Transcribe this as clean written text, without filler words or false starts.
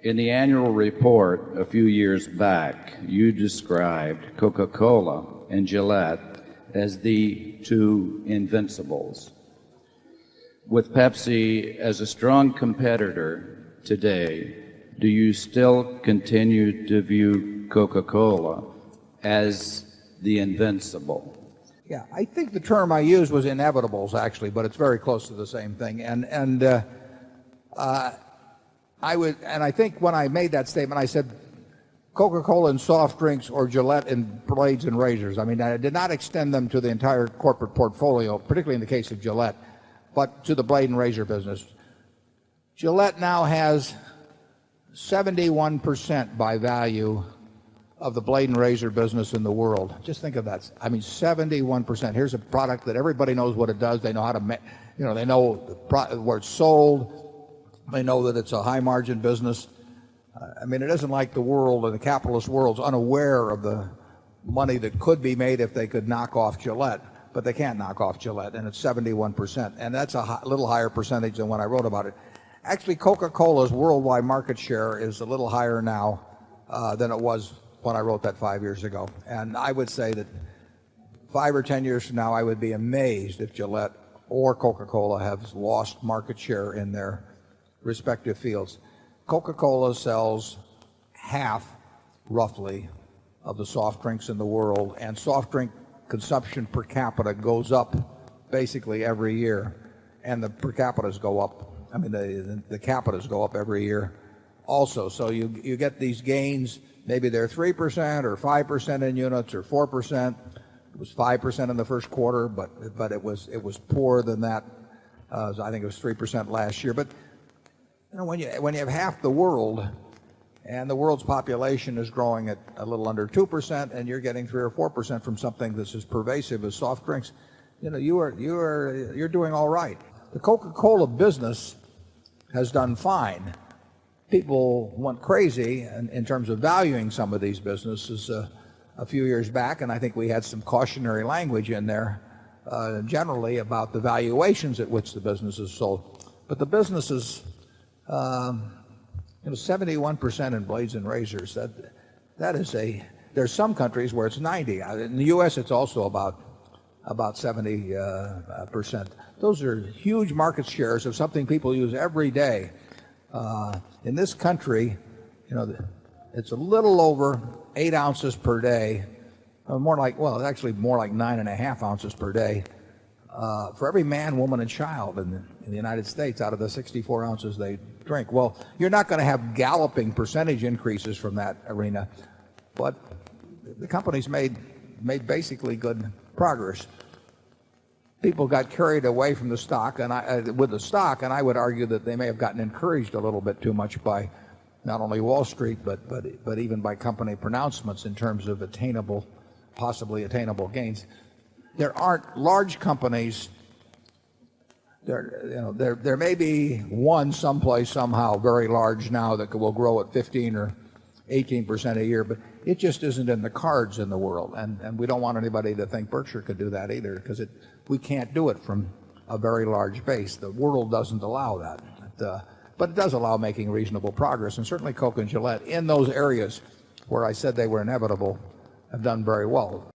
In the annual report a few years back, you described Coca-Cola and Gillette as the two invincibles. With Pepsi as a strong competitor today, do you still continue to view Coca-Cola as the invincible? Yeah, I think the term I used was inevitables, actually, but it's very close to the same thing. I think when I made that statement, I said Coca-Cola in soft drinks or Gillette in blades and razors. I mean, I did not extend them to the entire corporate portfolio, particularly in the case of Gillette, but to the blade and razor business. Gillette now has 71% by value of the blade and razor business in the world. Just think of that. I mean, 71%. Here's a product that everybody knows what it does. They know how to make, they know where it's sold. They know that it's a high margin business. I mean, it isn't like the world, the capitalist world's unaware of the money that could be made if they could knock off Gillette, but they can't knock off Gillette, and it's 71%. And that's a little higher percentage than when I wrote about it. Actually, Coca-Cola's worldwide market share is a little higher now than it was when I wrote that 5 years ago. And I would say that 5 or 10 years from now, I would be amazed if Gillette or Coca-Cola have lost market share in their respective fields. Coca-Cola sells half, roughly, of the soft drinks in the world, and soft drink consumption per capita goes up basically every year, and the per capitas go up. I mean, the capitas go up every year also. So you get these gains. Maybe they're 3% or 5% in units or 4%. It was 5% in the first quarter, but it was poorer than that. I think it was 3% last year. But when you have half the world, and the world's population is growing at a little under 2%, and you're getting 3 or 4% from something that's as pervasive as soft drinks, you're doing all right. The Coca-Cola business has done fine. People went crazy in terms of valuing some of these businesses a few years back, and I think we had some cautionary language in there generally about the valuations at which the businesses sold. But the businesses, 71% in blades and razors. That is there's some countries where it's 90. In the U.S., it's also about 70%. Those are huge market shares of something people use every day. In this country, it's a little over 8 ounces per day, actually more like 9.5 ounces per day for every man, woman, and child in the United States out of the 64 ounces they drink. Well, you're not going to have galloping percentage increases from that arena, but the company's made basically good progress. People got carried away from the stock, and I would argue that they may have gotten encouraged a little bit too much by not only Wall Street but even by company pronouncements in terms of possibly attainable gains. There aren't large companies. There may be one someplace somehow very large now that will grow at 15 or 18% a year, but it just isn't in the cards in the world, and we don't want anybody to think Berkshire could do that either, because we can't do it from a very large base. The world doesn't allow that, but it does allow making reasonable progress, and certainly Coke and Gillette in those areas where I said they were inevitable have done very well.